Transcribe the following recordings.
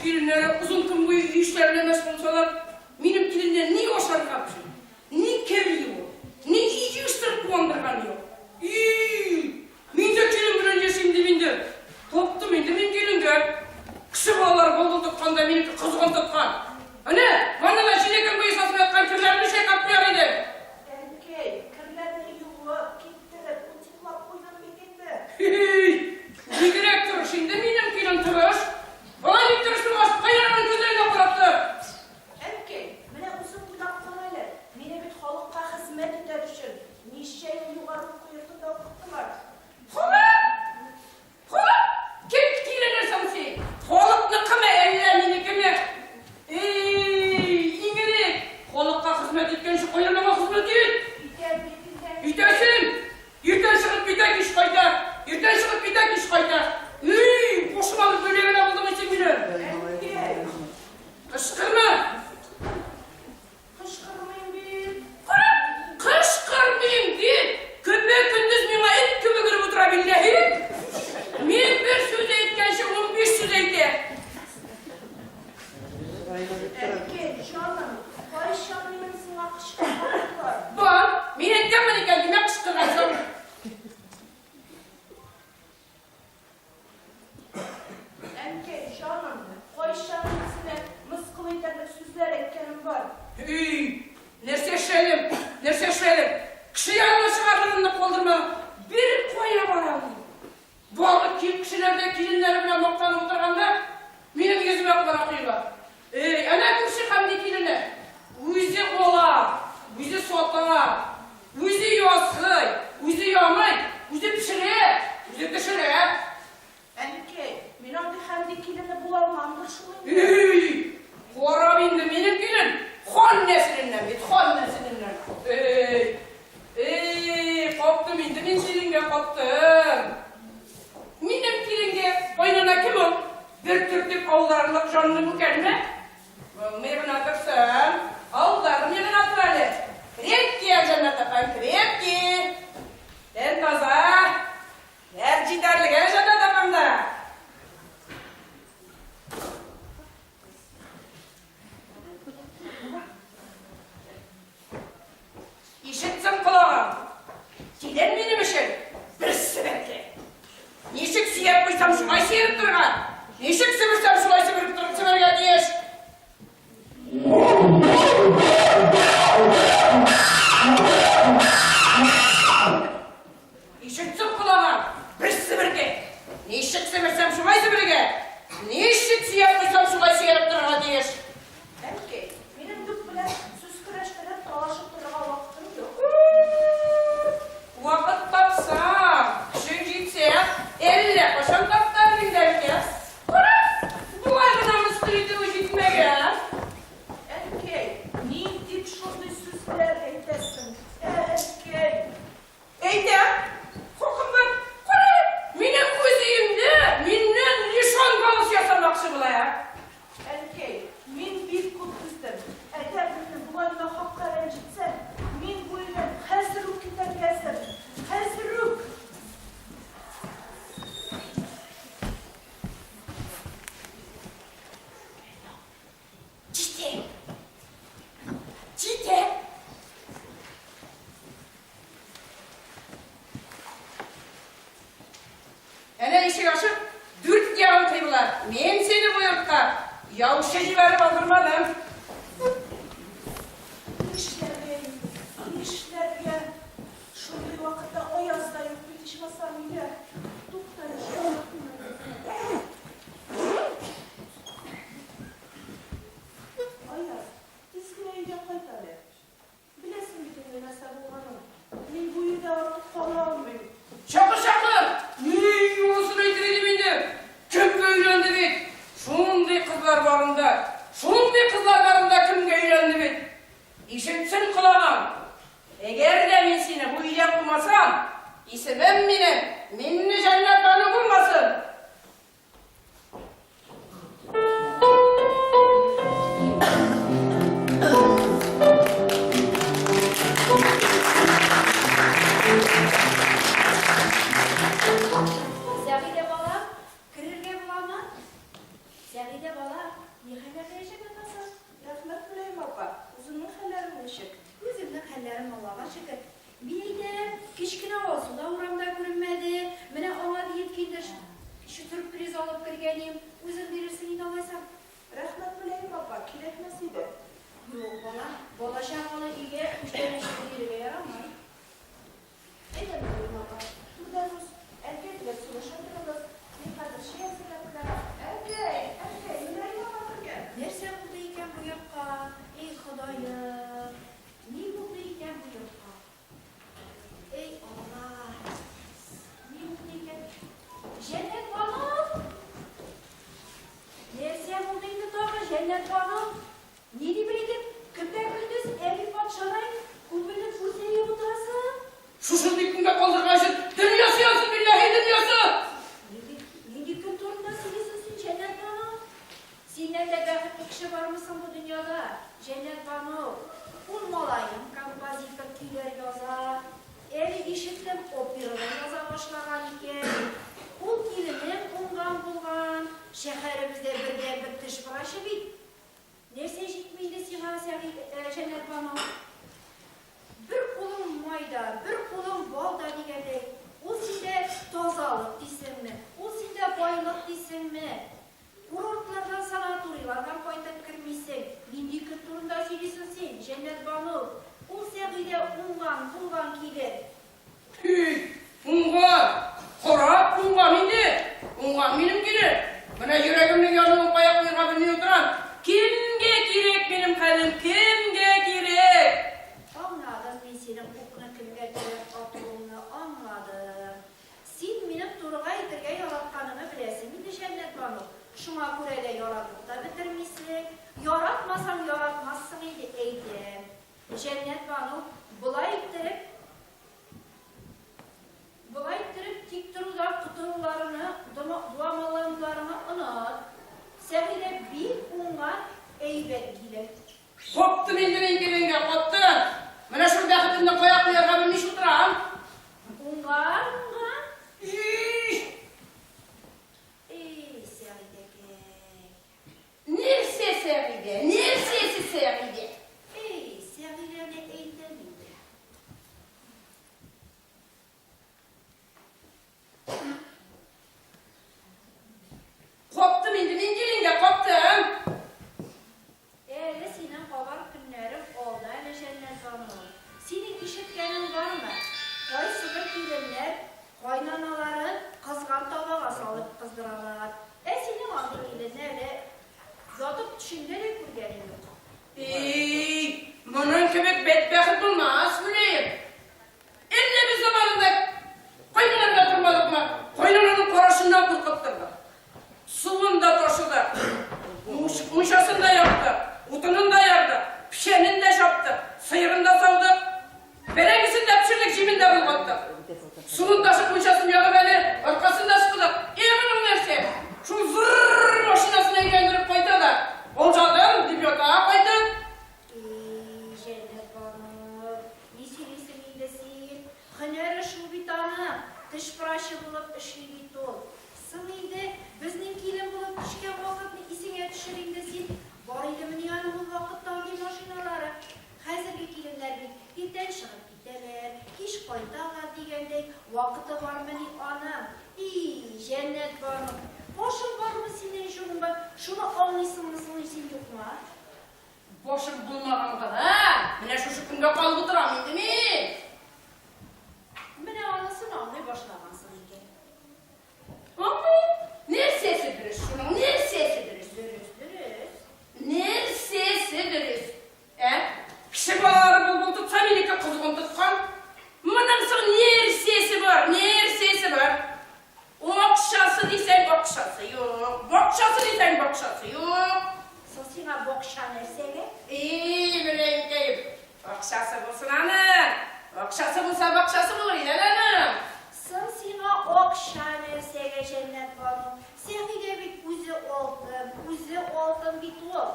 kilinler uzun gün boyu işlerine meşgul olsalar, benim kilinler ne hoşlanıp kapışı, ne kevliği o, ne iyice ıstırıp kuandırgan yok. Mende kilin bilince şimdi mende. Toptu mende men kilinge. Kışı bağlar boldurdukanda meniki kızgın tutkan. Ana, bana da şinekin boyu satın etken kirlerini şey kapmıyor idi. Enkey, kirlerini yuvup, kittirip, uçuklap koydan beketdi. Ne gerektir şimdi benim kilin tırış? Bana diktirişin başka yanının gözlerine bıraktı. Enkey, mene uzun budak kalayla, mene bir halukka hizmet eder için, nişeyle yuvarı kuyurtunda okuttular. Holuk! Kim kilenirsen sen? Holuk ne kime ellerini kime? İngiliz! Holukka hizmet etken şu koyarlama hizmet et. Yütesin! Yüten çıkıp bir tek iş koyda. Yüten çıkıp bir tek iş koyda. Boşumalık bölümüne buldum için bilir. Enkey, Kışkırma! kışkırmayın bir. Kışkırmayayım değil. Gündüz bana et gibi kırıp otura billahi. Men bir söz etken şey 15 söz etti. Enkey, canım, Ayşan'ın sana kışkırmaydılar. Bak, men etkenmen eken demek kışkırgaysam. Enkey, canım, Ayşan'ın sana mıskıl eden sözler etkenim var. Nerse şelim. Kışı yanına çıkarlarını koldurma. Bir koyuna varalım. Balık kim kişilerde kilinleri bile noktanı oturganda benim yüzüme kulakıyla. Ana kuşu hamdi kiline. Uyuzi ola, uyuzi sota, uyuzi yosu, uyuzi yamay, uyuzi pişire, uyuzi dışırı. Enkey, men andi hamdikilini bulamamdır şunu. Kora bindi benim kilin. Xon nesilinden bit, xon nesilinden. Koptum indi, men kilinge koptum. Benim kilinge boynuna kim ol? Bir türlük avlarlık canlı bu kelime. Meyven atırsın. Avlarım yine atırali. Krepki ya cennet efendim, krepki. En taza. Her ciderlik ya cennet efendim. İşitsin kulağım. Giden benim işim. Bir sebepli. Nişik siyapmışsam şulay seyirip durgan. Nişik sivırsam şulay sivırıp durup sıvırga diyeş. İşitsin kulağım. Bir sıvırga. Nişik sivırsam şulay sıvırga. Nişik siyapmışsam şulay seyirip durgan diyeş. Enkey, benim dük bile süs kıraşlara talaşıp durma vaktim yok. Vakit tapsam, kışın gitse, elle koşan taptarın derken. Bu aydınamız kırıcı o gitmeye. Enkey, niye dip şurada süsler eytesin? Enkey. Eyde, kokumdan, benim kuzeyimde, minnen nişan kalısı yasamaksı bula ya. Enkey, min bir kut üstem. Eğer beni bulanına hakka rencitse, min bu ile hazırlık gider gelsem. Hazırlık. Çite. Ene işi yaşıp, dürt yağın kıyılar. Men seni bu yurtta, yavuşacı verip aldırmadım. İşlerge, şurada vakitte o yazda yok bitişmasam bile. Doktor Ayaz, dizgineyi yapaydı. Bilesin bir de mesela bu hanım. Min bu yüzden artık falan almayayım. Şakır! Yuvasını itirdim indi. Kim öğrendi bit? Şunday kızlar barında. Şunday kızlar barında kim öğrendi bit? İşitsin kulağım. Eğer de ben seni bu ile bulmasam, ismim benim, minni cennet beni bulmasın. Zahide bala, kırırge bulama. Zahide bala, Şuna göre de yaratıp da bitirmişsin. Yaratmasan yaratmazsın idi eydim. Cennet Banu bulay ittirip tik duruzak tuturularını, duamalarını unut. Sevgili bir unga eybet gilir. Koptum indirin gelinge, koptum. Mana şu vakitinde koyak koyarga bilmiş oturam. Unga? Nerse sevgide, nersesi sevgide. Sevgilerine eğitemiydi. Koptum indirin gelinge, koptum. Senin kavar günlerim oldu, hele cennet Banu. Senin işitkenin var mı? Koy sınır gelinler, kaynanaları kızgan tabağa salıp kızdırarlar. Senin adı gelinlerle yatıp düşünerek kurgenin yok. Bunun köpek bedbaht bulmaz bileyim. Elle bir zamanında koyunlarına durmadık mı? Koyunların korasından kurkutturdu. Suvunda taşıdı. Muşasını da yaptı. Utunun da yardı. Pişenin de şaptı. Sıyırını da savdı. Berengisini de pişirdik, cimin de bulmadı. Suyun taşı muşasını yalı beni, arkasında sıkıdı. Emin nerse, şu zırrrr maşinasını eğlendirip koydu da. Olcadım, dibyotağa koydu. Cennet Banu, iyisin iyilesin. Hınarı şu bir tane dış praşı bulup işleyip ol. Sınıydı, bizning kelin bulup düşken vakitni isine düşüreyim desin. Var ilimini yanı bu vakittagi maşinalari. Hazırgi kelinler birden çıkıp gideler. Hiç koydalar degandek vakiti var mı anam? Cennet Banu, boşun var mı senin şunun bak? Şunu anlıyorsun mu yok mu? Boşum bulmağımdan ha? Mine şu günde kalıp oturam indi mi? Mine anasını anlay başlamasın ki. Ama nersesidir şunun, nersesidir? Nersesidir? Kişi bağırı bulbul tutsa milika kuzgun tutkan. Mınan sonra nersesi var? Okşası diysen okşası yok. Bokşası diysen bokşası yok. Sosina bokşa nersege? Bileyim deyip. Okşası bulsun hanım. Okşası bulsa bokşası bulur ilan hanım. Sosina okşa nersege cennet Banu. Sevgide bir kuzu oldum bir ol.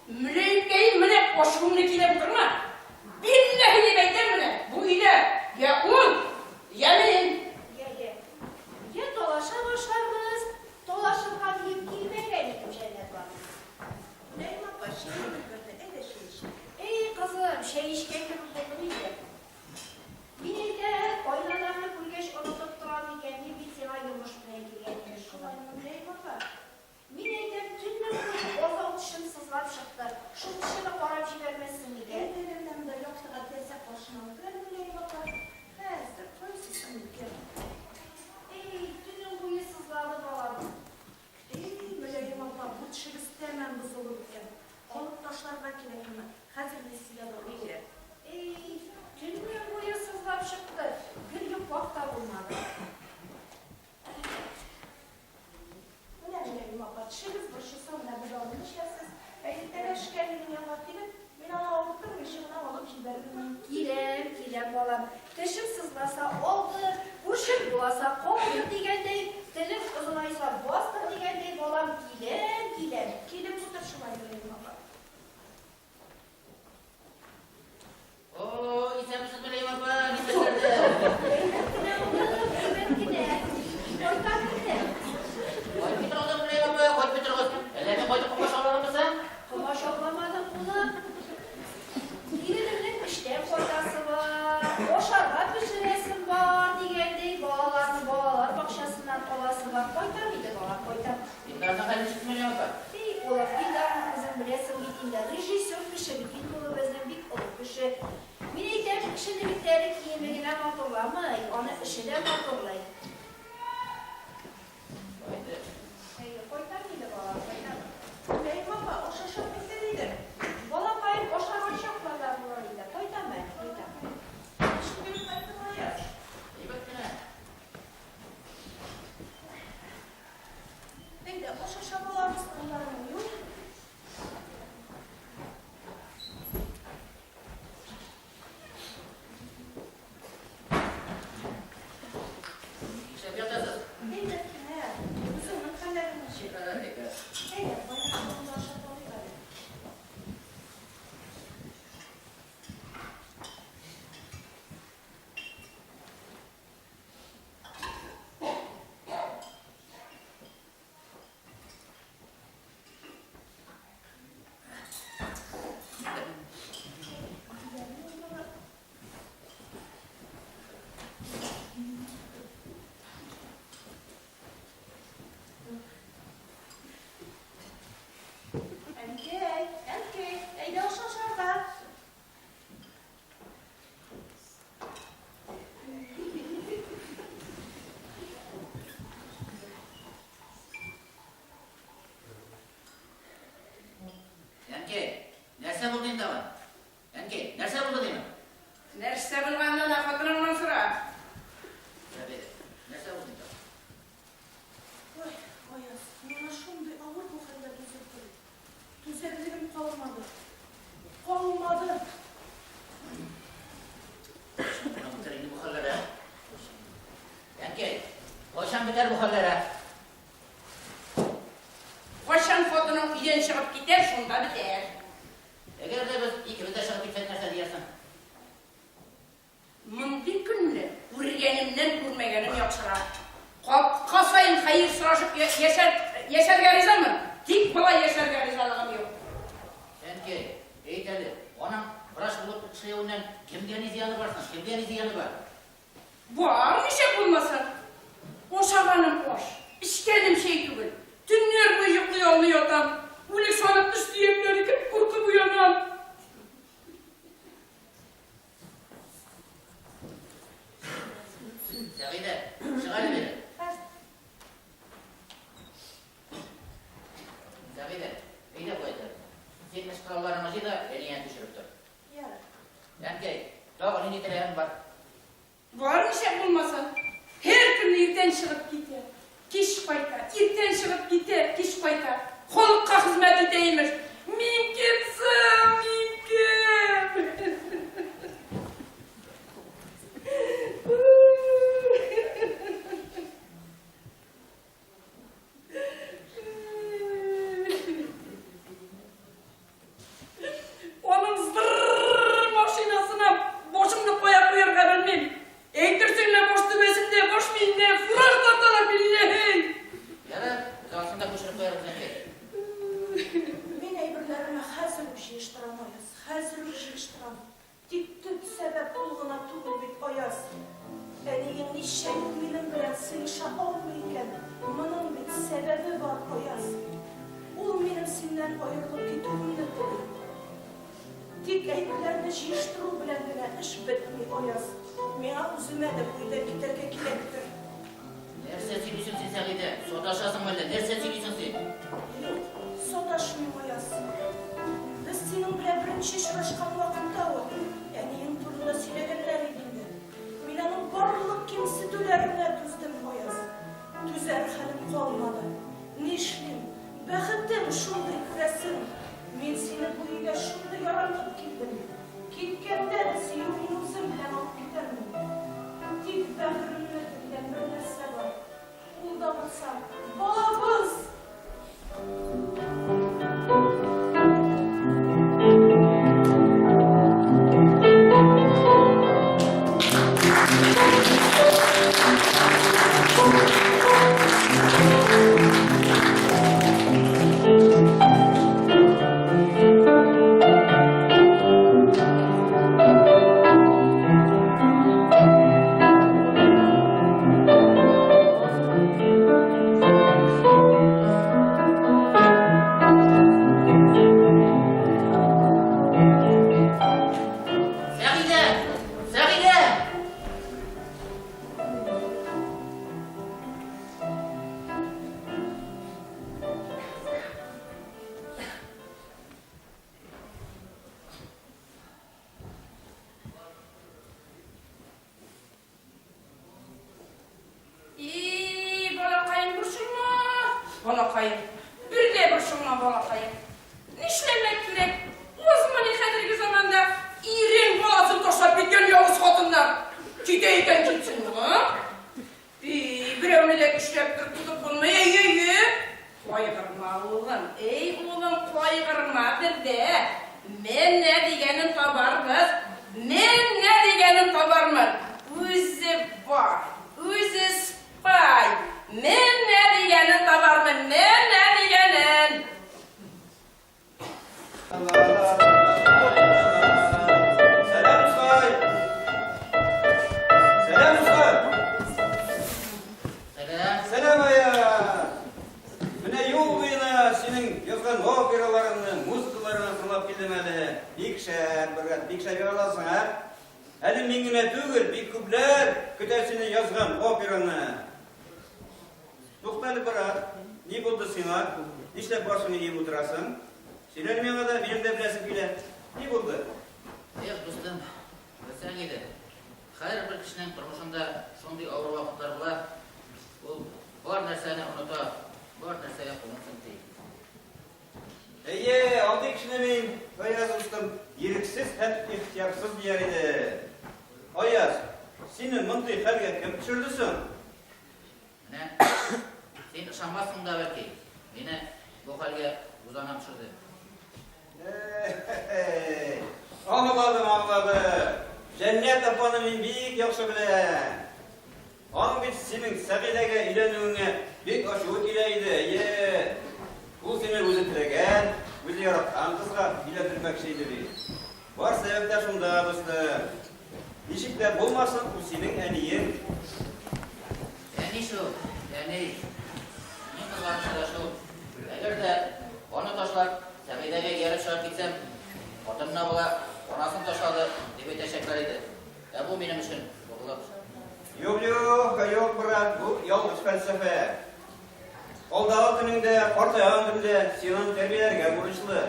Bileyim deyip mine koşkumlukiyle bukurma. Billahi beyden mine. Bu ile ya un ya min. Ya dolaşa başlarız. Dolaşırken yiyip girmeyeydim cennet Banu. Neyim abla, şey mi gördün? Öyle şey işte. Kızım, işken gibi bulunuydu. Yine de oynalarını kurgeç unutup duran iken bir sena yumuş rengi gelmiş. Neyim abla? Yine de tümden oza uçuşum sızlap çıktı. Şu dışını korap vermesin diye. Ellerimden de yoksa adrese koşmalı. Ben neyim abla? Neyse, koysun diye. Tümden boyu sızladı bağladı. Neyim abla, bu çığ istemem bu solurken. Olup taşlarına kirekime. Hazır nesiyle doğru. Tümden boyu sızlap çıktı. Bir yok vakta bulmadı. Neyim abla, çığız başı sonra bir olmuş ya siz. Eleşkenliğin yapatıyla ben ona okuttum, işimden olup giderim. Girem balam. Dişim sızlasa oldu, kurşun bulasa koldu degandey, dilim uzunaysa bastır degandey balam girem. Kilim tutar şumayı neyim abla. Oh, isa bisa tuloy apa? Bisa tuloy. Koy Petro da tuloy apa? Koy Petro. Elene koy da kumaşalar mısın? Kumaş oklamadım bunu. Girelimlik işte koydası var, boşarlar pişiresim var degandey bağlar bakşasından olası var. Koyta mıydı bağlar koyta? Dindardan kaç tuloy apa? Olaf Bildar'ın kızım bilesin gittiğinde rejisör kışı bikin kolu bezden bir olup kışı. Mineyken kışını bitleri yemeğine motorlamayı, onu işine motorlayı. Koytar mıydı bana? Neyim abla, o şaşırıp bitiriydi. Valla bayım boşlar hoşaflarlar burayla. Koytar ben, koytar. Şimdi bir farkına yaz. İyi bak yine. Ben de o şaşırma Kollarını yum. İşte bir yatasız. Evet, ne? Uzunun kallarını şey. Evet, bayağı ondan aşağı oluyor. Erkek, eyde aşağı aşağıda. Yanki, nerse buldun da var? Yanki, nerse buldu değil mi? Nerse bilgandan akıtırından sıra. Tabii, nerse buldun da? Oy, Ayaz, bana şimdi ağır bu halde düzeltirim. Düzeltirim kalmadı. Kalmadı. Buna bitirin bu hallara. Yanki, koşan biter bu hallara. Koşan kodunun ilen çıkıp gider, şunda biter. Eğer de biz ikimiz de çıkıp gitsek nerse diyersin. Mümkün günde vurgenimden vurmegenim yok sıra. Kasayın hayır sıraşıp yeşer garizamın. Dik bala yeşer garizalığım yok. Yanki, eyteli, onun bıraş bulup çıkıyorundan kimden ziyanı varsın, kimden ziyanı var? Var bir şey bulmasın. O şabanım boş. İşkelim şey gibi. Dünler bıyıklı yolluyor tam. Ulu sanıp düştüğümleri kıp kurtu bu yanan. Sevide, çıkarı beni. Sevide, iyi de koydu. Senin krallarımızı da eliyen düşürüptür. Yarın. Yanki, doğru niteleyen var. Var bir şey bulmasın. Her gün irten çıkıp gider. Kiş koyta, irten çıkıp gider, kiş koyta. Kolukka hizmeti değilmiş. Mümkünsün, mümkün. Onun zırrrr maşinasına boşumda koya bilmem. Eğdirsinle boş dübesinde boş bilne, furar tatala billahi. Yarın, biz aslında koşurup koyarız Yanki. Men eybirlerime hazır bir şey iştiramayız. Hazır bir şey iştiram. Dik sebep bulguna tuğul bit oyaz. Eniyin nişen bilim bilen sığışa olmayken bunun bir sebebi var oyaz. Ol benim sinden ayrılıp gittiğimde dedi. Dik eybirlerini iştiru bilen bile iş bitmi oyaz. Mena üzüme de buyda giderke kilektir. Nerse siliyorsun sen Sevide, sotaşasın böyle, nerse siliyorsun sen? Yok, sotaşmıyor oyaz. Biz senin bile birinci şaşkan vakıtta o. Yani yeni turunda silegenler edildi. Minanın barlık kimsi dülerine düzdüm oyaz. Düzer halim kalmadı. Nişlim, bəxittim şunday küresin. Men seni bu ile şunday yaranıp gittim. Gitkenler siyuhin uzun bilen alıp giderdim. Dik bəxrimle bilen bir nesne var. Uldamasa, babız! Balakayın. Bir de burşun Aman balakayım. Nişlemek gerek. O zaman kadar zamanda iğren boğazını toşlap bitken yavuz kadınlar. Gideyden gitsin bunu. Bir evine işleptir tutup bunu. Ey. Koygarma oğlum. Ey oğlum koygarma de. Men ne diyenim tabar kız. Men ne diyenim tabarmın. Özü var. Özü spay. Men ne diyenim tabarmın. Men ne diyenim. Selam Uskay. Selam Uskay. Selam. Selam aya. Mine yol boyuna senin yazgan operalarını, muzikalarını sınап келдім әлі. Бик шәр аласың, ha? Әлі меңіне түгел, бик күпләр көтә сені yazgan операны. Туктале брат, не булды сиңа? Нишләп башыңны иеп утырасың? Силәр миңа да минем дә беләсең килә. Не булды? Достым, білсең еді, қайыр бір кішінің тұрмышында сондай ауыр уақыттар болады. Ол бар нәрсені ұмыта, бар нәрсеге ұмытсын дейді. Алтı kişine min, Ayaz ustam, yeriksiz hem ihtiyarsız bir yeriydi. Ayaz, senin mıntığı halge kim düşürdüsün? Mine, sen ışanmazsın da belki. Mine bu halge uzanam düşürdü. Ağladım. Cennet apanı min büyük yakşı bile. Onun bit senin Sagide'ge ilenüğüne büyük aşığı dileydi. Bu senin özü tilegen, özü yaratkan kızga iletirmek şeyleri. Var sebepler şunda dostum. Nişikler bulmasın bu senin en iyi. Yani şu, yani ne kızarmışı da şu. Eğer de onu taşlar Sagide'ge geri çıkıp gitsem, oturuna bula onasını taşladı diye teşekkür edi. Bu benim için doğrular. Yok bırak, bu yalnız felsefe. Oldağı gününde, ortaya gününde senin terbiyelerge vuruşlu.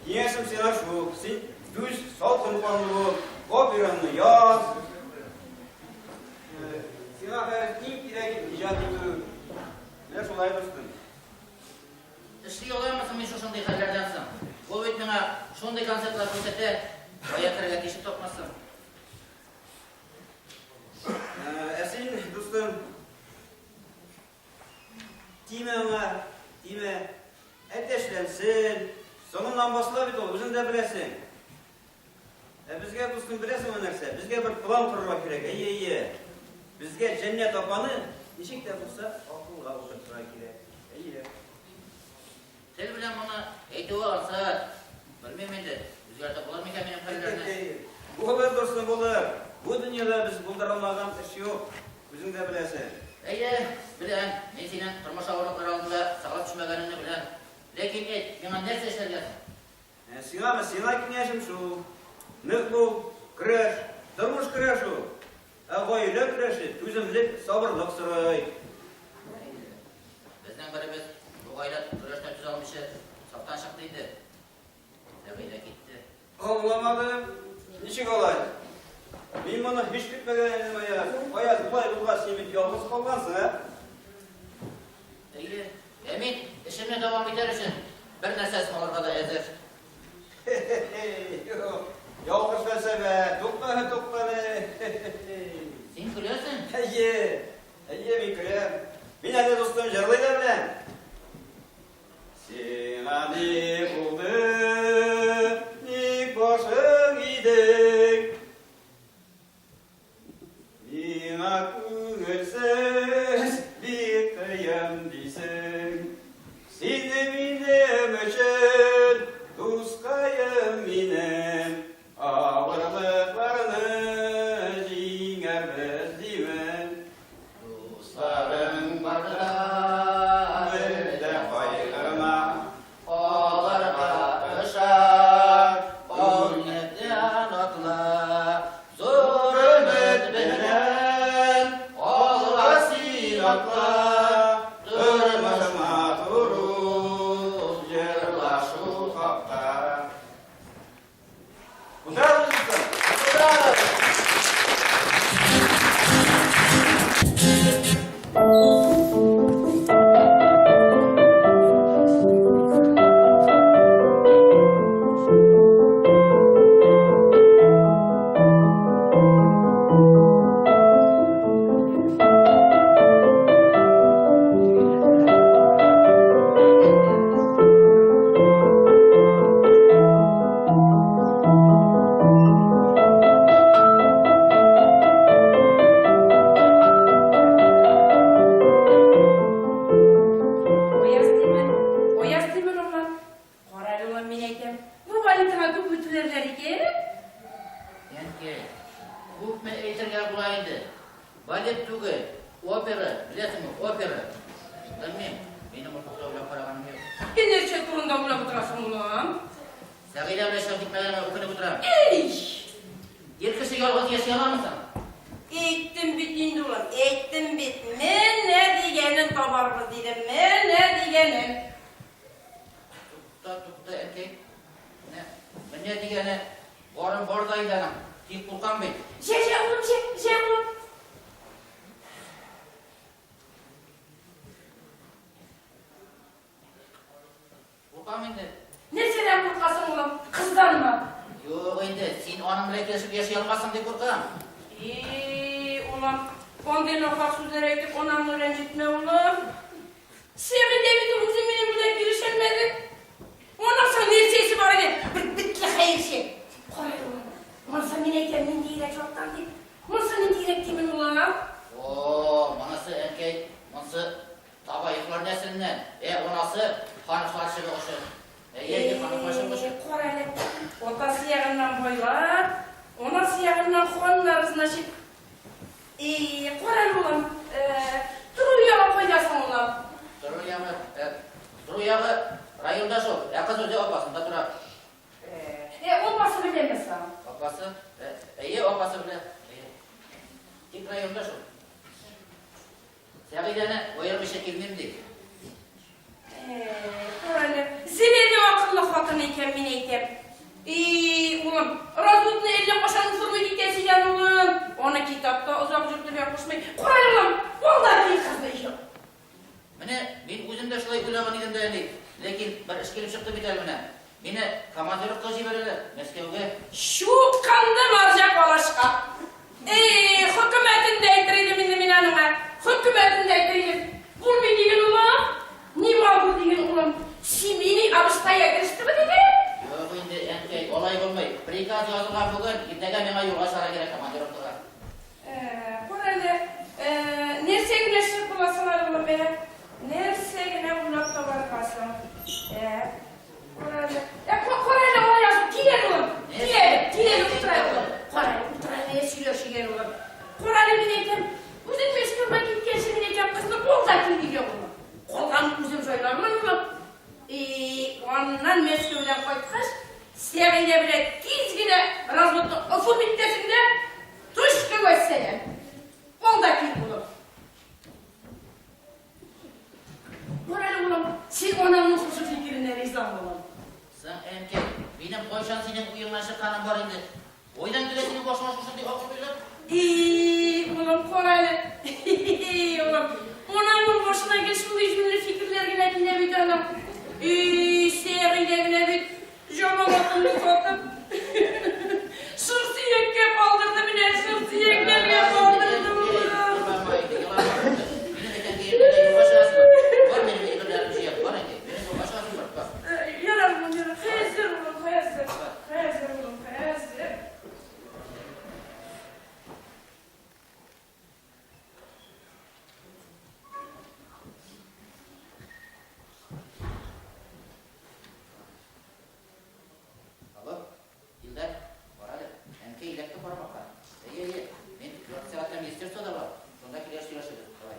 Diyesim sana şu, sen düz salkın panlı, operanı yaz. Sana her ilk direk icat ediyor. Ne şolay dostum? İşli olar mısın ben şu şunday hallerdensin? Bu bit bana şunday konsertler ko'rsatdi, oyatlarga teshib topmasın. Esin dostum, time ateşlensin, sonundan başla bit ol, özün de bilesin. Bizge dostum bilesin o nerse, bizge bir plan kurmak gerek, iyi. Bizge cennet apanı, nişik de bulsa, akılga oturtmak gerek, iyi. Tel bilen bana eğitimi alsa, bilmem endi, o'zgartib bo'lar mikan mening hallerni? Bo'lar dostum, bo'lar. Bu dünyada biz bulduramağın iş yok, özün de bilesin. Bilen, men senin turmush og'riqlari oldida saqlab tushmaganingni bilen. Lekin menga narsa ishlargasan. Sina kengashim şu, nek bul, kurash, turmush kurashu. Oila kurashi, tuzumlik, sabrlik so'ray. Bizning birimiz bu oila kurashdan tuz olmishi safdan chiqdi edi. Zabida ketdi. Ağlamadım, nişik olay? Men buni hech kutmagan edim. Oyaz, bulga sen yolg'iz qolgansiz, ha? Men ishimni davom ettirish uchun bir narsasi olorga da hozir. Yolg'iz felsefe, to'xtale. Sen kulyapsan? Men kulyapman. Men hali do'stim jig'laylar bilan. Senani buldi, nik boshing iding. Menga ko'ngilsiz bir qiyam deysan. Seni menim uchun do'stqayim menim. Og'irliqlarni yengarmiz deyman. Dostlarim barda birde qayg'irma. Olarga ishar, o'ynatgan otlar, zo'r umid bilan Amerika bulaydı. Balet tüge, opera, bilesizmi, opera. Bilmem, benim ortalıkta öyle paraganım yok. Nerçe turunda buna oturasın ulan? Sagıyla öyle şef gitmeden okunu oturam. Ey! Yelkisi yolgaz yaşayamar mısın? Eğittim bittiğinde ulan, eğittim bit. Men ne diyenin tabarımız dedim, men ne diyenin. Tuttu erkek. Ben ne diyene, varın bordaydı anam. Tip Kurkan Bey. Şey oğlum. Kurkan Bey de. Nereden korkasın ulan? Kızdan mı? Yok indi, sen onun bile kesip yaşayalmasın diye korkam. Ulan, ondan ufak sözler ettik, onamla rencitme oğlum. Senin David'in uzun bile girişilmedi. Ondan sonra nersesi var idi, bitli hayır şey. Koy ulan, mansa mineyken min diyerek çoktan değil. Mansa min diyerek kimin ulan? Oo, manası erkek, manası taba yıklar nesilinden. Onası hanıflar şebe koşu. Yergi hanıflar şebe koşu. Koraylı, otası yağından boylar, onası yağından konun arasında şey. Koraylı ulan, duru yağa koyacaksın ulan. Duru yağı rayonda şu, yakın sözde opasında durar. Olması bilemezsem. Opası, opası bile. İlk rayonda şu. Sevgilene oyun bir şekilde değil. Koraylı, zileli akıllı kadın iken min eytem. Ulan, Razut'un elle koşan fırmı gitesi can ulan. Ona kitapta uzak jürtü bir koşmayı. Koraylı ulan, vallahi bir kızdı yok. Mene, ben özümde şulay gülağın idem dayanayım. Lekin bir iş gelip çıktı biter mene. Mene komandörlük kılıcı verirler, Meskev'e. Şu kandı marjak olaşka. Hükümetin deytiriydim indi minanıma. Hükümetin deytiriydim. Bul mi digin ulan? Nima bu digin ulan? Simini abistaya girişti mi digin? Yok indi erkek, olay olmayı. Prikaz yazılan bugün, gitnege mena yola şara gerek komandörlükte. Koraylı, nersegine şırpılasılar ulan be? Nersegine bulakta var kalsın? Koraylı o yazın, tiyer ulan. Tiyer ulan. Koraylı esiliyor şiir ulan. Koraylı mineyken, uzun meşgul vakit geçti mineyken kızını kolda gidiyor ulan. Koldan uzun söyler ulan. Ondan meşgulden koytkaş, sevgine bile tizgine razmutlu ufuk mittesinde tuşku gösteriyor. Kolda gidiyor ulan. Koraylı ulan, siz onamın husus fikrine rizam ulan. Sen erkek, benim koyşan senin uyumlaşı kanım var indi. Oydan gülesini boşmaş olsun diye okul bilir. Ulan Koraylı, ulan. Onamın boşuna geçsin hiçbir fikirlerine dinlemedi anam. Sevgine bile bir jomalakını sokup. Sırtı yekke kaldırdı bile, sırtı yekke kaldırdı ulan. Yarar bunu yarar. Hayazır ulan, hayazır. Hayazır ulan, hayazır. Alo, İlder, orada. Enke ilekte parmakla. İyi. Ben 4 saatten isterse da var. Sonraki ilaçlı yaşadık. Kolay.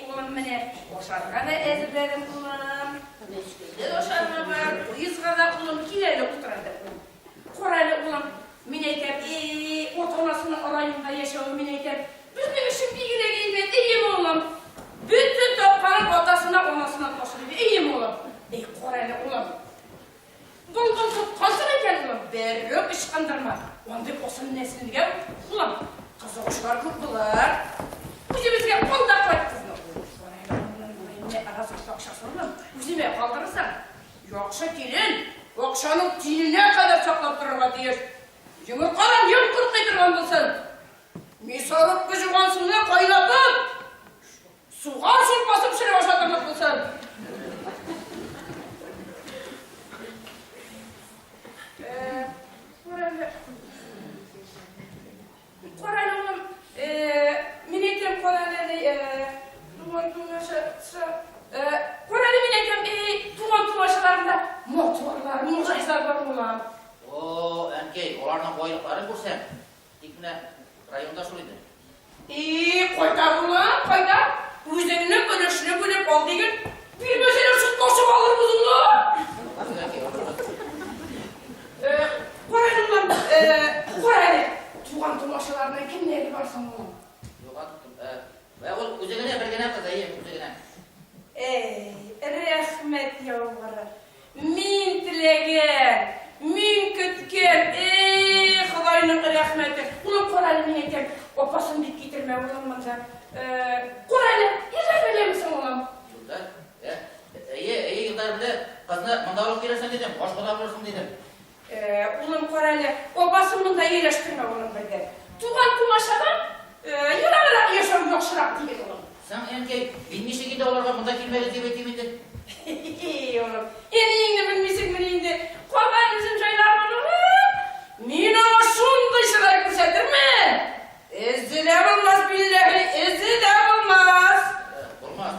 Ulan mene, oşarga da ezberledim ulan. Meşgulde oşarga var, uyuzga da ulan kilerle oturardı. Koraylı ulan, mineyken, otonasının olayında yaşıyor mineyken. Bizim işim bir güne giymedi, iyiyim oğlum. Bütün toplanıp otasına, onasına koşuluyor, iyiyim oğlum. Koraylı ulan. Buldum tut, kalsın ulan. Berrök ışkandırma. Onda kosun neslini gel, ulan. Kızı kutlular. Bizimizge kolda koy kızını. Ne arası takşasın oğlum. Bizime kaldırırsan. Yoksa gelin. Okşanın diline kadar saklap durma diyor. Yumurtkadan yıl kırık edirgan bulsun. Misalıp kıcıgansını kaynatıp. Suğa sürtmasıp şire başlatırlık bulsun. Koraylı oğlum. Minetem Koraylı minetem tuman tumaşalarında motorlar, ulan. O, әнкей, олардың бойлықтарын көрсем, тек міне районда шул иде. Koytar ulan, koytar. Üzerine gülüşüne gülüp ol деген. Bir mesele sıklaşıp alırız ulan. Nasıl әнкей, Koraylı ulan, Koraylı. Tuğan tulaşalarına kimleri varsan ulan. Yok, ол өзегіне біргені қыз, өзегіне. Rahmet yavrum. Min tilegen, min kütken, Xudayның rahmeti. Ulan Koraylı min etem, opasını dik getirme ulan manda. Koraylı, izah verir misin ulan? Yılдар, yılдар біле, қызына мұнда алып келерсің дедім, қошқыда болырсың дедім. Ulan Koraylı, opasını mında iyileştirme ulan bende. Tuğan tumaşadan, yıra yaşam yok şırap değil ulan. Sen әнкей, білмеші кенде оларға мұнда келмеді деп етемеді. Oğlum, eniğini bilmişsin bileydi. Kovan bizim çaylar oğlum. Min ama şun dışına kuşatır mı? Ezzile olmaz billahi, ezzile olmaz. Olmaz.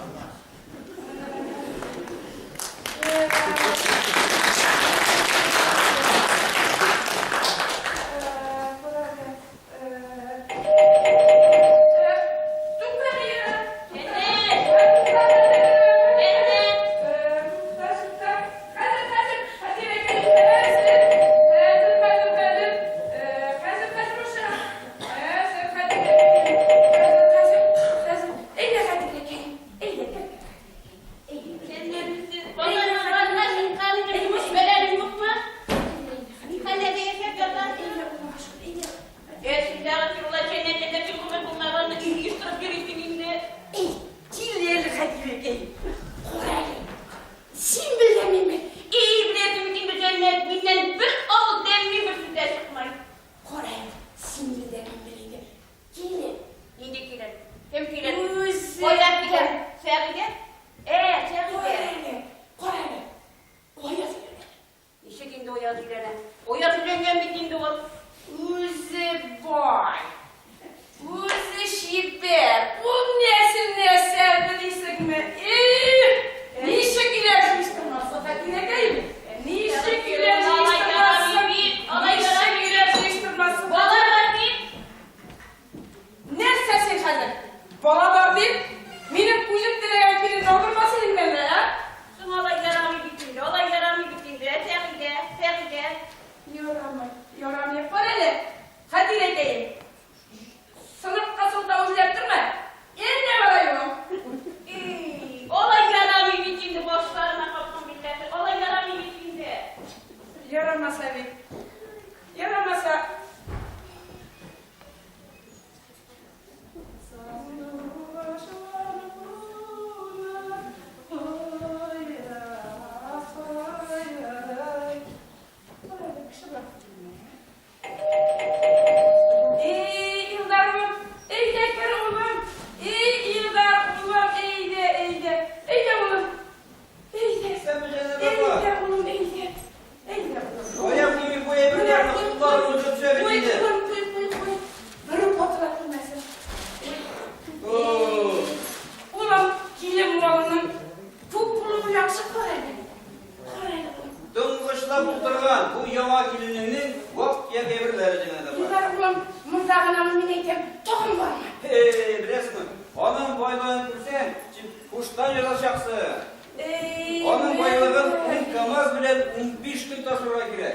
Onun baylığın kamaz bile 15 gün tasarruğa girer.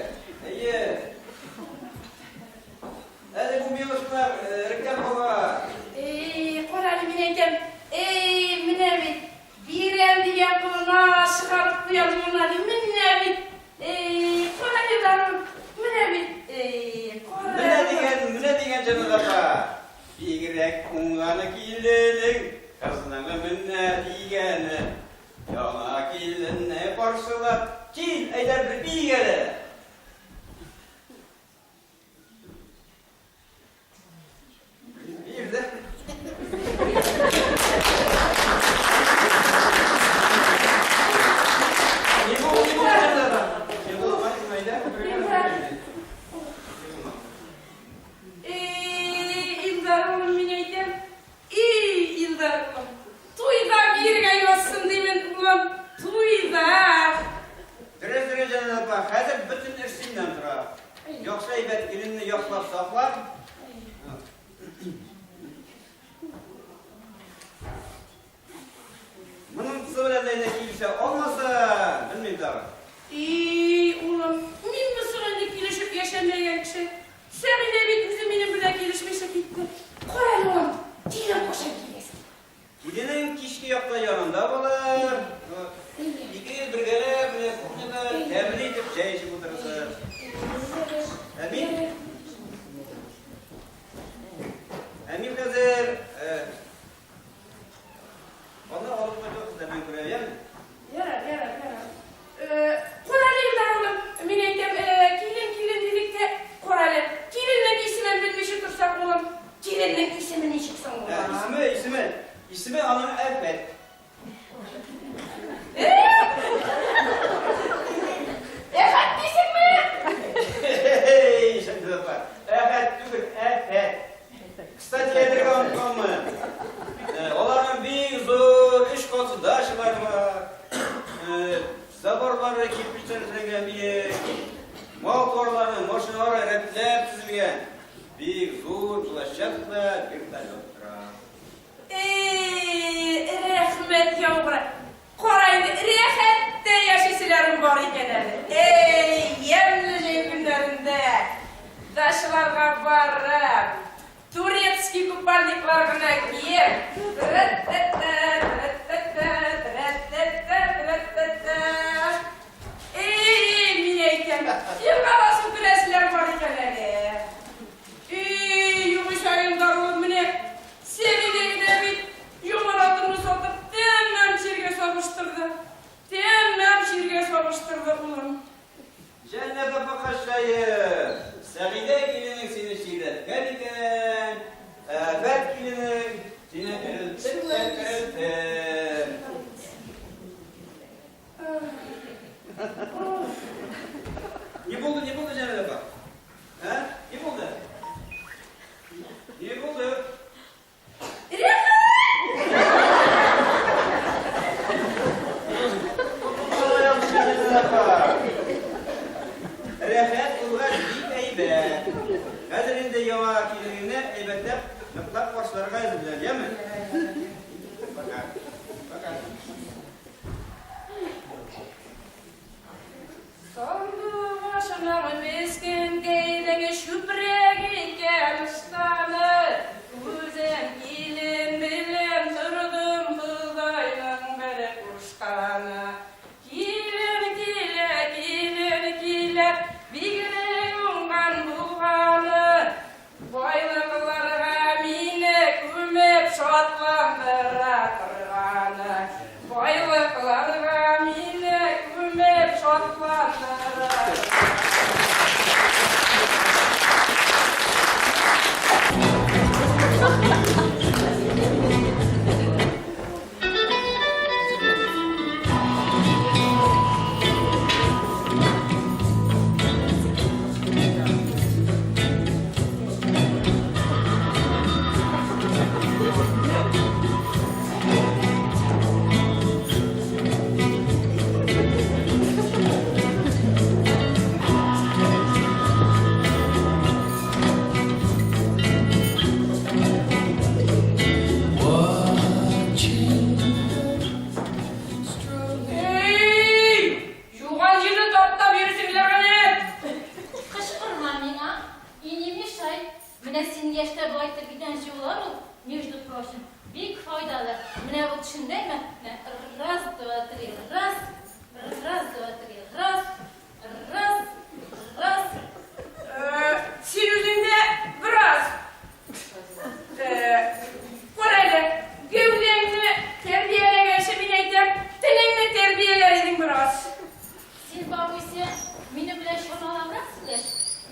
Hadi bu yılışlar, reklam baba. Korali mineyken, minevit, bir endi yapılına, çıkarıp kuyalımına, minevit, Korali'den, minevit, Mine diyen canı baba. Bir unganı kilenin, kızına minne diyeni. Yana kilinne barsılar, kil eder bir yere. Bir de. İldarım mineyken, İldarım. Tuyda bir gayvasın demin ulan, tuyda. Dere canı baba, hazır bütün irsinden tura. Yoksa ibet gelinini yoklap saklar. Bunun sıvıradayına kilise olmasa bilmeyim daha. Ulan, min mısırında kilişip yaşamayan kişi. Semine bitmesi benim bile gelişmişe gitti. Koray oğlum, dile koşa gidesin. Gidinin kişki yokta yanında olur. İki bir gele bile kuhnada temri edip çay içip oturursa. Emin? Emin hazır. Onu alıp koyacak hemen buraya mi? Yarar. Koray'ım oğlum, min eytem, kilin dedikte Koray'ım. Kilinle ismen bilmişi dursak oğlum. Kilinle ismini çıksan oğlum. İsmi anın Efet. Efet değilsin mi? Şimdi bak. Efet değil, Efet. Kısa diyedir kalma. Onların bir zor iş konusu daşılar var. Zaborları kirpiçlerine gelmiyor. Motorlarını, maşinaları replep süzülgen. Bir zor bulaşacaklar, bir tane oturar. Rahmet yavrum. Koray'da rahette yaşasılarım var iken. Yemlice günlerinde daşlarga barıp Turetski kupalniklarına giyip mineyken yılgabası güresler var iken. Yumuşayın darılım mine sevineyine bir yumurattığını satıp temmem şirge savuşturdu ulan. Cennete bakışlayı. Sa'ide gelinin seni şiiretken iken, Efet gelinin seni kırıltın. Ne buldu cennete bak? Ha? Ne buldu? Ne buldu? Refet ulgar bir eybe. Hazırında yavakilerine elbette mutlak başlarına yazılacak, değil mi? Bakar. Sandı başına mesken geylenge şüpregi geliştanı. Uzem kilin bilen durdum hıldaylan bere kuşkanı. Kilin bigre yungan buğanı. Boylıklarga mine kümep şotlandıra kırganı. Boylıklarga mine kümep şotlandıra.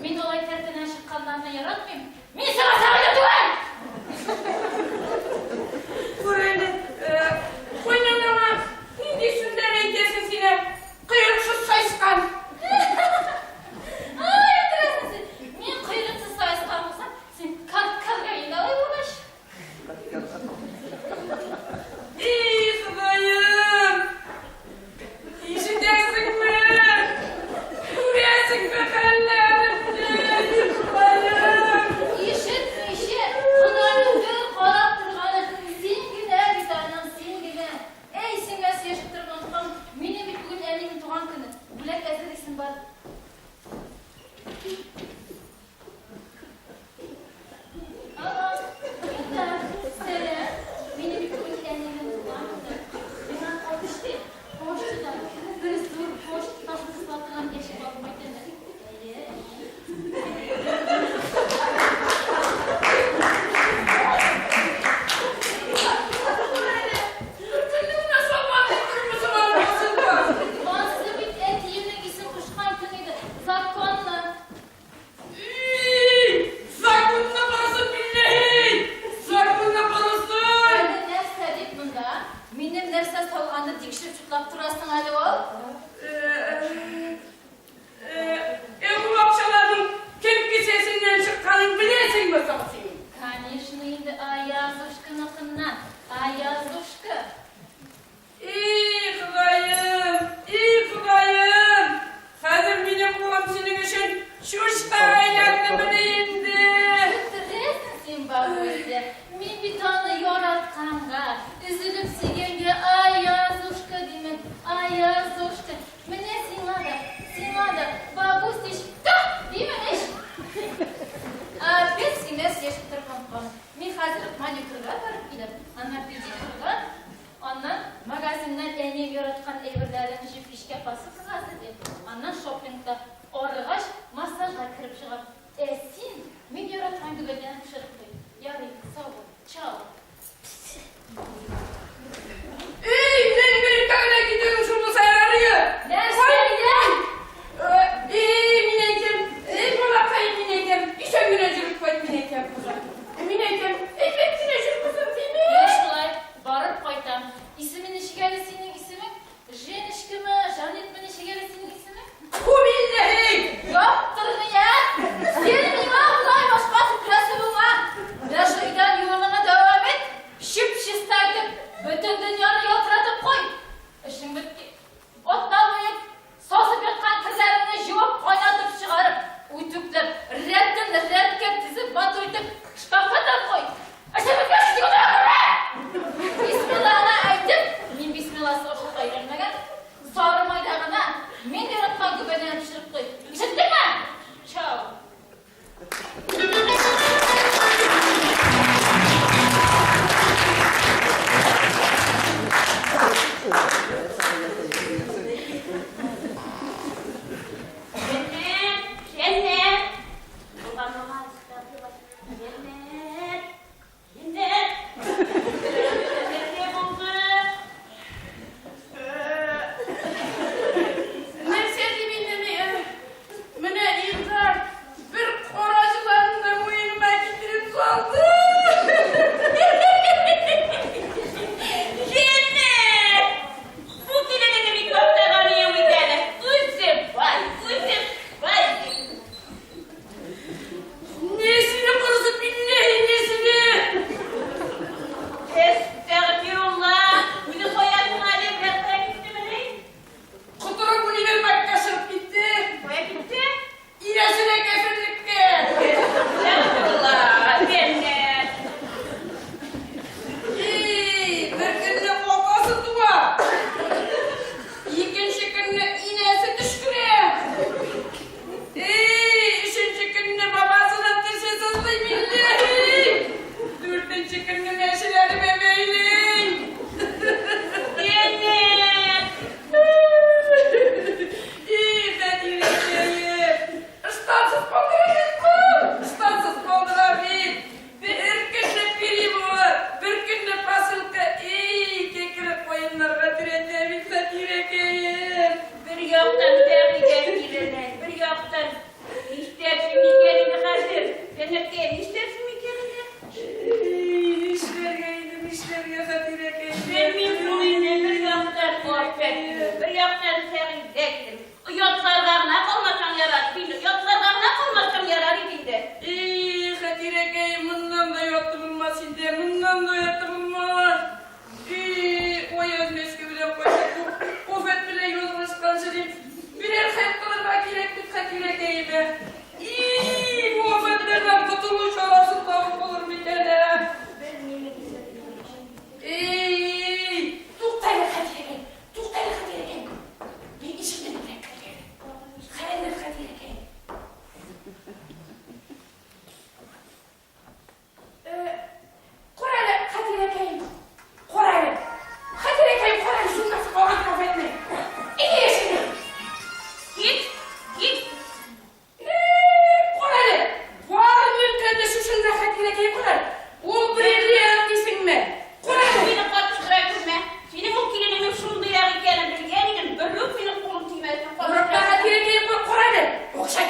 Min olay tertenen şıkkanlarına yaratmayayım. Min sana sağlık duvar!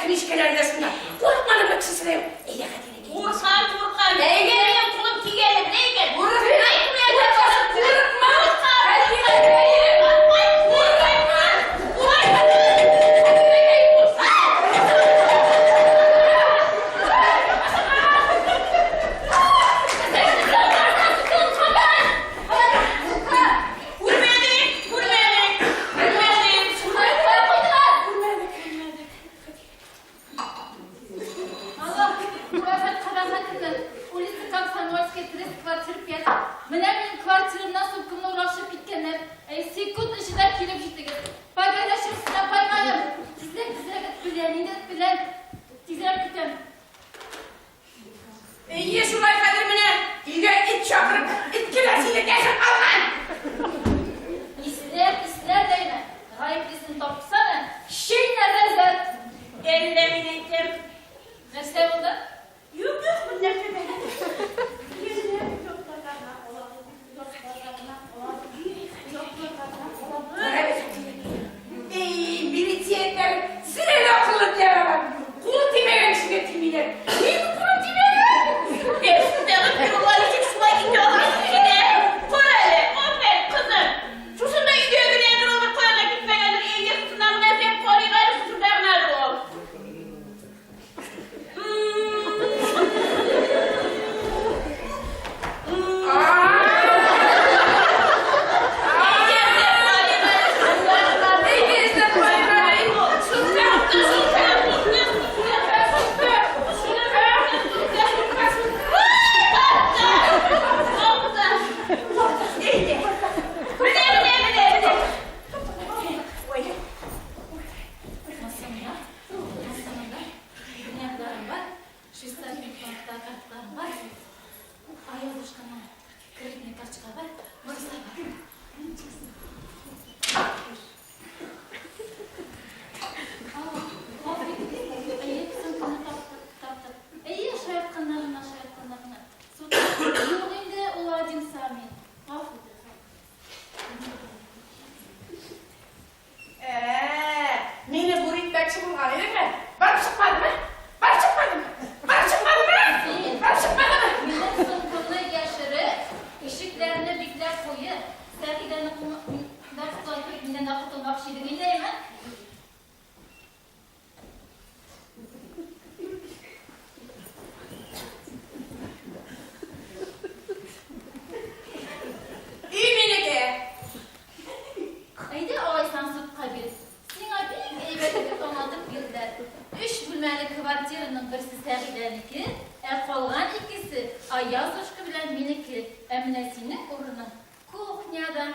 Sen işkelerinde şunlar. Korkmanın öksüsüne. Eyle kadere gel. Turkan. Neygen kulum tigelim neygen? İyi şunay kadermine. İlge it çakırıp it kilersiyle gelsin Allah'ın. İsler değme. Gayiplisini topsana. Şeyine rezet. Eline mineydim. Nesne oldu? Yok bu nefret Ey militiyetler. Sinirli akıllı diye var. Kulu timeyen şimdi timiler. İyi mi kulu timeyen? Dersinden bir olaycık şuna gidiyorlar yine. Koreli, Opel kızım. Şusunda gidiyor güneydir olur koyana gitmeyedir. İyi yapısından nezep koruyu gayrı susun derler ol. Meni bu ritmek çıkılgan edin mi? Barıp çıkmadı mı? Barıp çıkmadı mı? Barıp çıkmadı mı? Barıp çıkmadı mı? Millet sonunda yaşarı, ışıklarını bikler koyu, sergilerini nakıtlayıp minden nakıtılmak şeydi değil mi? İyi meni de. Haydi olaysan süt kabir. Sina bir eybeti donatıp bildiler. 3 bölmeli kvartiranın birisi sergileniki, kolgan ikisi Ayaz Coşku bilen meniki, Eminesinin urunu. Kuhnyada.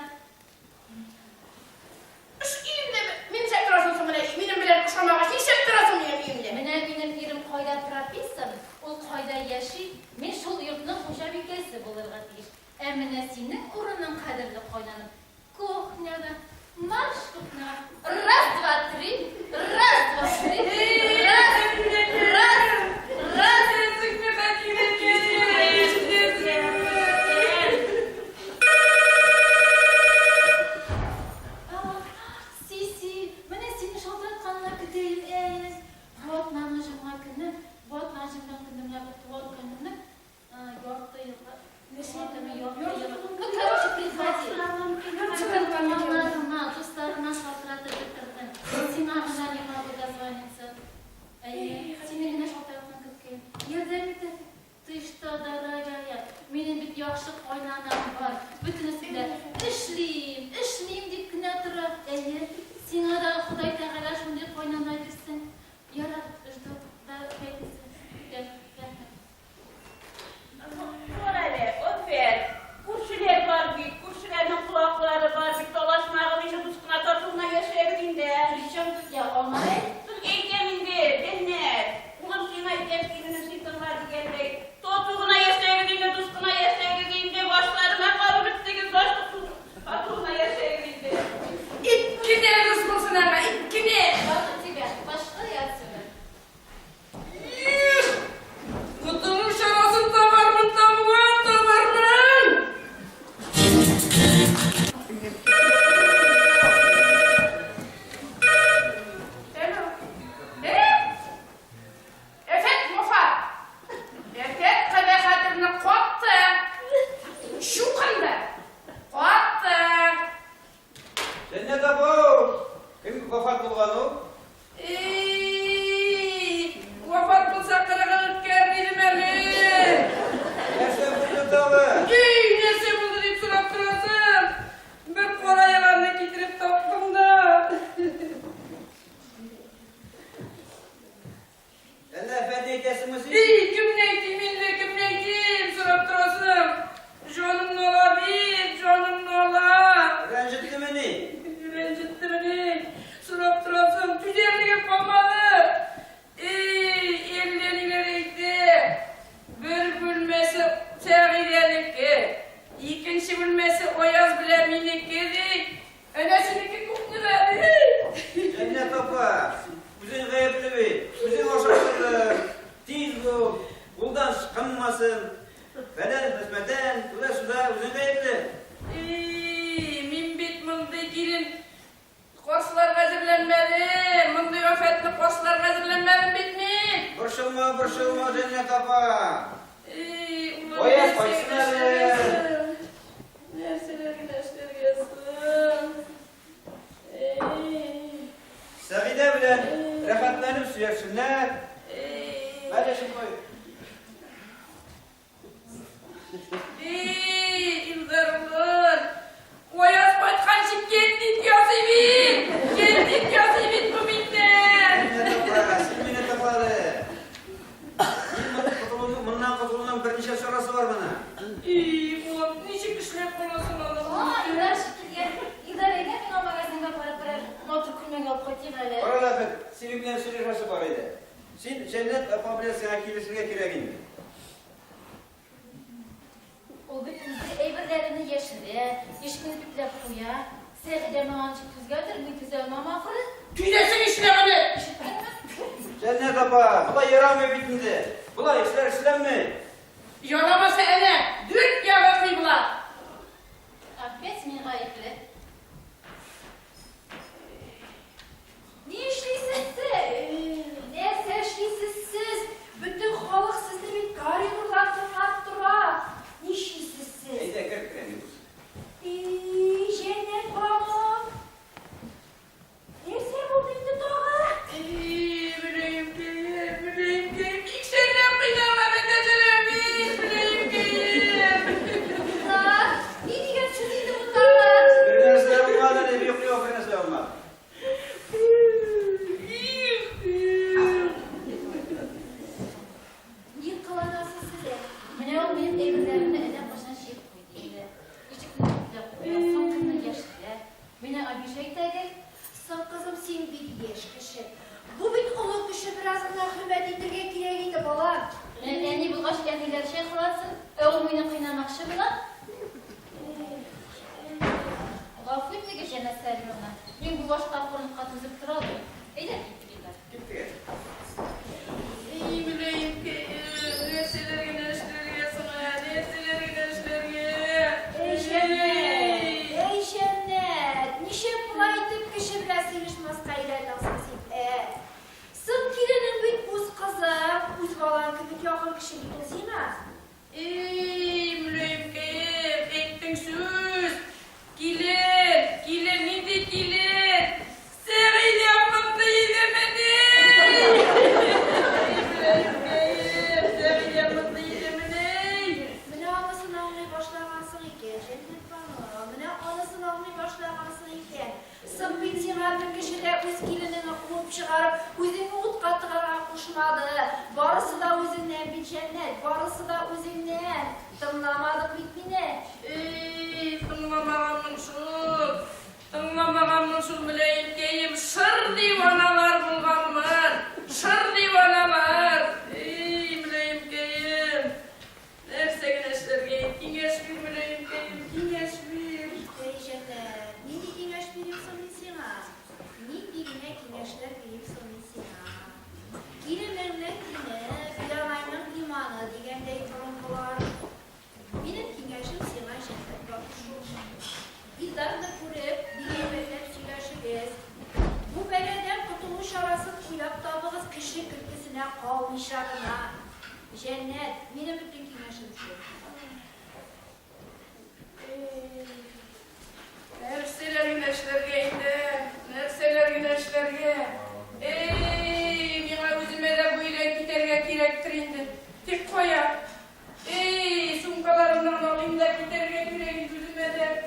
Şu ilimde mi? Meni sektirasın sana ne? Benim bilen kuşamağa hiç sektirasın yemeğimde. Benim yerim koyda terapistim. O koyda yaşı, men şol yurtның hoşa bilgesi bulurga deyir. Eminesinin urunun kadirli koylanıp. Kuhnyada. Marş kuhnya. Раз, два, три. Раз, два, три. Раз, раз. Sisi, mene seni şaltıratkanına gideyim. Vatmanıcımla günüm, vatmanıcımdan günüm yapıp tuval günümü. Yorkta yıllar. Nesiyetimi yorkta yıllar. Bu karışı prizmati. Çıkın kanallarına, dostlarına şaltıratı getirdin. Sinanına yıma bu gazvanın eylesin misin? Kim neydim indi, kim neydim? Sorup durasın. Canım nola bir, canım nola. Rencitti beni. Rencitti beni. Sorup durasın. Tüzellik yapamadı. Elden ileriydi. Bir bölmesi teğidelikti. İkinci bölmesi Oyaz bile minikti. Önesiniki kuklu verdi. Cennet apa. Bizim gayipli bir. Bizim oşaklıdır. Tiz bu. Buldan çıkınmasın. Beden kısmeten. Kula suda bizim gayipli. Min bit mındı girin. Korslar hazırlanmadı. Mındı öfetli korslar hazırlanmadı bitmi. Burşulma Cennet apa. Oyaz koysun hadi. Nerseler güneşler gelsin. Sevide bilen refatlarını süreksinler. Hadi şimdi koy. İldarlar. Oyaz batkancık geldik Yasemin. Geldik Yasemin bu minnet. Silmine tapalı. Bundan kurtulunun bir neçe sonrası var bana. Ulan niçin işlep olasın oğlum? Aa, İlder şükür İlder ege ben o magazinga para notu külmenge alıp koyayım hele. Orada bir siliklen sürüyorsa paraydı. Cennet yapabilirsin akilisine kiregin. O bütünüzü eyberlerini yeşili, yeşilini biplep koya. Sevgiler noğancık tüzgördür, bu tüzel mamakırı. Tüylesin işlemini. İşittin mi? Cennet apa, bu da yaramıyor bitindi. Bu da işler mi? Yoramasa ene. Dün yavazlı bular. Affet min ayıplı. Ne işliysiniz siz? Ne seçliysiniz siz? Bütün halk sizi bir garinurlar tırnak dura. Ne işliysiniz siz? Eyde kırk Cennet hanım. Neresi bu bindi dağı? Bileyim ki. İlk senden kıylarla bedeceler biz. Bileyim ki. Bunlar, ne diye çözüldü bunlar? Birdenizler olmadı ne büyük yok birdenizler olmadı. Bir kalanası size. Mene o benim evlerimde eden başına şey koydu. İçikini tutup koyuyor. Son kızını geçti. Mene abişek dedi. Son kızım sen bir geç kişi. Bu bir ulu kişi birazından hürmet ettirge kireğiydi balam. En bulgaç kendileri şey kılarsın. Oğlum oyunu kıynamakşı buna. Gaflık mı geçene seriyona? Ben bu başka korun katızıp duralım. Eyle gitti. Gitti. Bileyim ki. Nerseler güneşler sana. Nerseler güneşler Ey Cennet, ey Cennet, nişe bulaydık kişi bile sevişmez kayırlardan sesip. Sırf kilinin büyük buz kızı, buz balan kübük yakın kişi gitmesiyemez. Bileyim ki. Ettin söz. Giler. Nidi giler. Sevil yapmadı yedemedi. Sevil yapmadı yedemedi. Mine anasını almaya başlamansın iken, Cennet bana, mine anasını almaya başlamansın iken, sırf bilsinler bir kişi de öz kilinin okup çıkarıp, özünü ut katığa koşmadı. Barısı da özünden bir cennet, barısı da özünden. Tımlamadık bitmine. Tınlamağamın şul bileyim keyim şır divanalar bulganmın. Şır divanalar. Bileyim keyim. Nerse güneşler geyim. Kingeş bir bileyim keyim. Kingeş bir. Ey Cennet, ne diğine veriyorsun insana? Ne diğine güneşler veriyorsun insana? Girinlerle yine bir alayının limanı diğende yorumlar. Benim güneşim sana Cennet bakışım. İldarda kurup diye beklep sülaşırız. Bu beleden tutulmuş arası kuyap tabağız kişi kırkısına kalmış adına. Cennet, benim bütün güneşim şu. Nerseler güneşler geydi. Nerseler güneşler ge. Bana özüme de bu ile giderge kirektirindi. Tek koya. Sunkalarımdan alayım da giderge kirektirindi özüme de.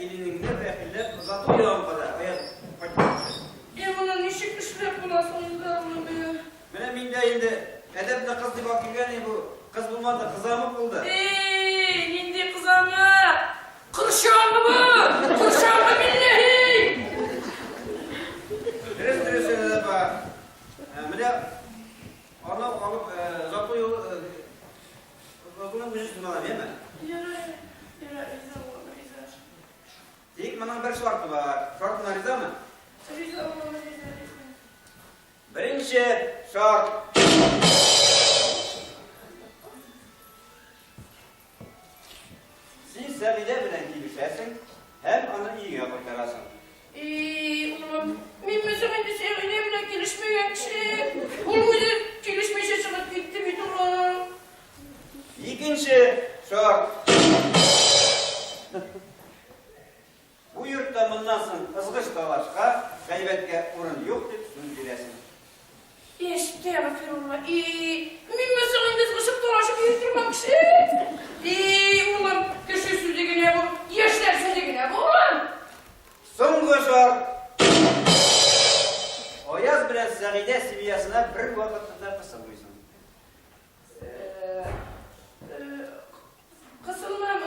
kiliningde bekille uzatı uyağım kadar. Bunun işi kışlık bulasın da Mene minde indi edepli kız diye bakılgan bu kız bulmadı kızamık buldu. Hindi kızamı. Kırşanlı mı? Kırşanlı billahi. Dres öyle bak. Mene onu alıp uzatı yol bunun müjdesin alayım değil mi? Yara izah. İlk bana bir şartı var. Şartına riza mı? Birinci şart. Siz sevide bilen kilişersin, hem onu iyi yapıklarasın. Ulan, ben mesela şimdi sevgiyle bile gelişmeyen kişi. Oğlum bir de gelişmişe çıkıp gitti bir durum. İkinci şart. Bu yurtta bundan sonra ızgış dalaşka, gaybetke urun yok deyip sunu bilesin. Estağfirullah. Ben mesela şimdi kışıp dolaşıp yürütürmem kişi. Ulan, kişi süzegine bu, yaşlar süzegine bu ulan. So'nggi shart. Oyaz bilan Sagida seviyasına bir vaqtda qisib qo'ysin. Kısılmam.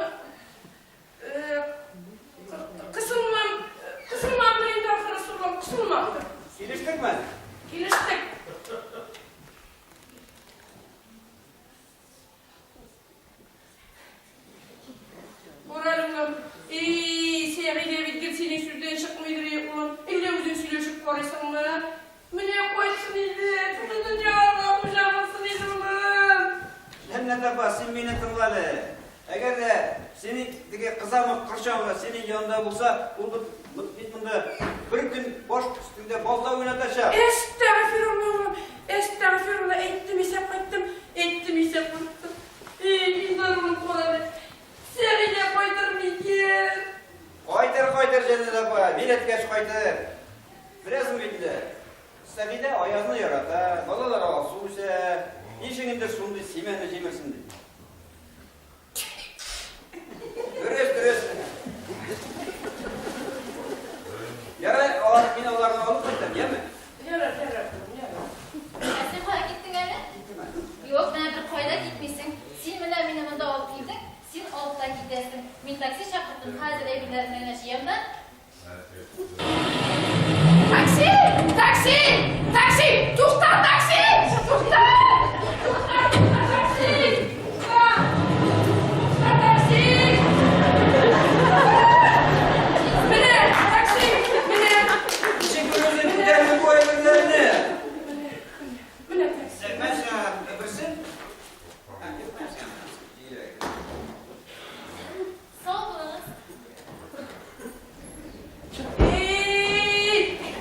Kısılmam bilen de arkadaşlarım, kısılmam. Kelishtikmi? Geliştik. Moralımdan, sevgiyle bitkin senin sürdüğün çıkmaydı ulan. Elle uzun sülüşüp koruyorsun bana. Mene koysun idi, tutudun cevabı, müşahmasın idi ulan. Hem de bak sen beni tınlalı. Eğer de seni dige kızamık kırşanla senin yanında bulsa, bunda bir gün boş üstünde bolda oynatacak. Estağfirullah. Estağfirullah. Ettim ise kattım. Dindarımın kolalı. Sevgiyle koydurmayacağım. Koydur cennet bak. Bilet geç koydur. Biraz mı bildi? Sagida ayağını yarata. Balalar su ise işinde sundu simenle cemirsin dedi. Dürüst. Yara yine onlardan alıp gittim değil mi? Yara. Sen koya gittin öyle? Yok, ben bir koyda gitmişsin. Sen bile benim önde olup giydin. Sen olup da gidersin. Ben taksi çakırttım. Hazır evlerimden yaşayayım da. Taksi! Tukta taksi! Tukta taksi! Mene taksi! Teşekkür ederim. Gidelim bu evlerine. Mene taksi! Ben sana öpürsün. Sağ olunuz.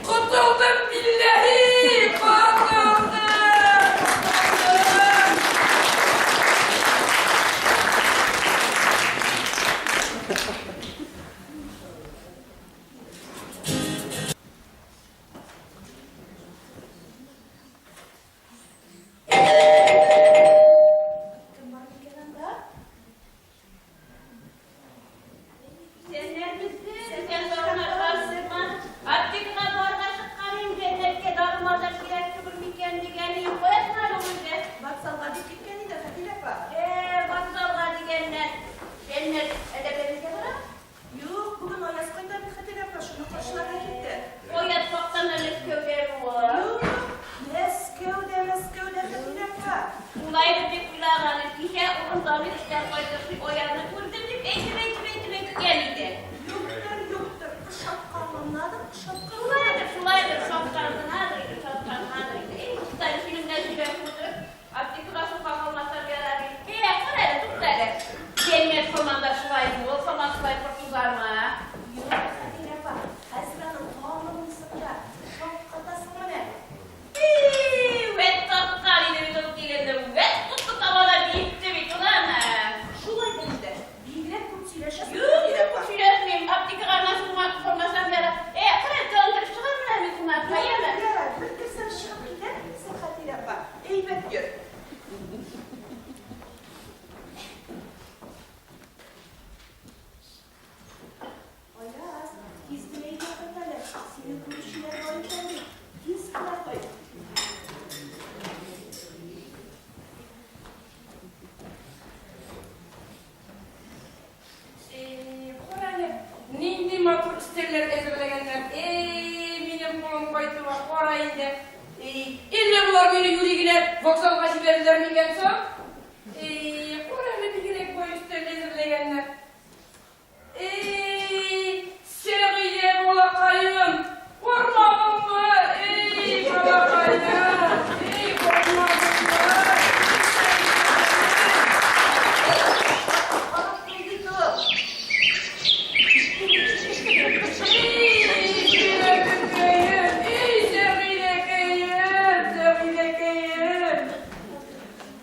Kurtuldum billahi! Kurtuldum! Kim var gelen de? Sen neredesin? Sen sorma karşıma. Artıkına borga çıkarayım cennetke darmadan girekli bir mikende geleyim. Koyasın önümüze. Bak salgadı gitmeni de Fadile bak. Baksalga digenler. Cennet edebenizde bırak. Yok, bugün Oyaz koyda bir Fadile bak. Şunu koşulara gitti. Koyat baktan öyle köpeğim var. Yok, Meskev'de Fadile bak. Ulaydı bir kulağını kişe onun zamir işler koydu. Oyanı kurdum deyip eğitim geliydi. Yoktur. Şapkalınladım, Sulaydı. Şapkanın hadrıydı. Tutarı filmler gibi kurdu. Artık sokak olmasa beraber. Kırarı tutarı. Cennet komanda sulaydı. O zaman sulaydı kurtuzarma. Yok, Fadile bak. Haziran'ın toğlumun sıkıra. Şapkadasın ne? Vet tatlıklarıyla bir tutup gelirdim. Vet tuttu tavada bitti bir tutarma. Şulay dedi. Bilgiler kurtuyla şapkadasın. Yok, yok, kuşuyla etmeyeyim. Artık karnasın formasyon beraber. Kırarı Seni görüşüler var ekan. Tez qila qo'y. Qorani, nindi matur isterler ezberlegenler. Benim kolum koydu var, qorayın de. İlle bular beni yürüyüne voksalga jiberdiler mi genso? Qorani bilgine koy isterler ezberlegenler. Sevgili bolakayım, korkmadın mı? Bolakayım, korkmadın mı?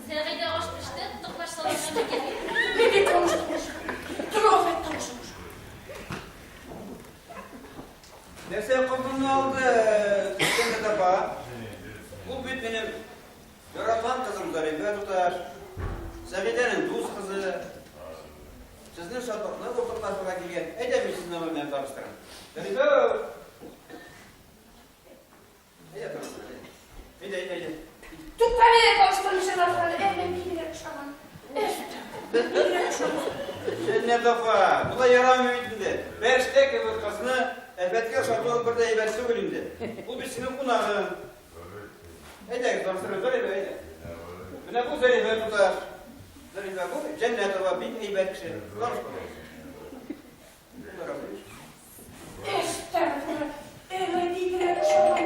Sevgide hoşmuştu, tıklaş salatına geliyor. Ne konuştunuz? Trafik konuşmuş. Nerse kızını aldı. Sen de bak. Bu bir benim yaratan kızım Zarife tutar. Sabide'nin duz kızı. Sizin şartlarına ortaklaşmaya gelgen. Edemişsiniz ama ben tanıştırın. Zarife! Ede tanıştırın. Ede. Tuttaneye konuşturmuşlar lafları. Ben bilgiler kuşamam. Bilgiler kuşamam. Sen ne defa? Bu da yaramıyor içinde. Berstek kızını elbette şartlar burada ebersi bölümde. Bu bir sinir kunağı. Ede tanıştırın Zarife ede. Buna bu Zarife tutar. Zarife bu cennet var bin eybet kişi. Tanıştırın. Estağfurullah. Evet, bilgiler kuşamam.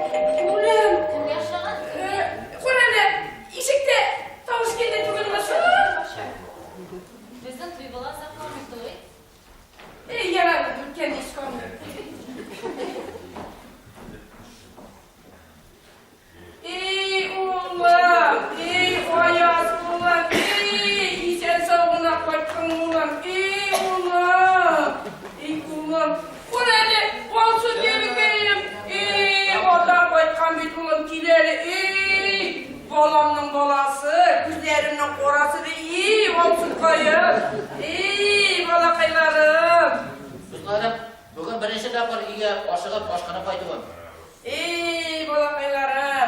Ulan. Yaşanan Kur'an'ı işikte tavuş geldi bugün bizden duygular saklamıştı. yaralı kendi iş konu. Ulan, ayaz ulan, sen savuna kaçtın ulan, ulan. Kur'an'ı olsun gelin, oradan kaçkan bir ulan kileri, balamın balası, güzlerimin korası olsun kayı, balakaylarım. Kızlarım, bugün birinci tapır iyiye aşığıp aşkına paydı var. Balakaylarım.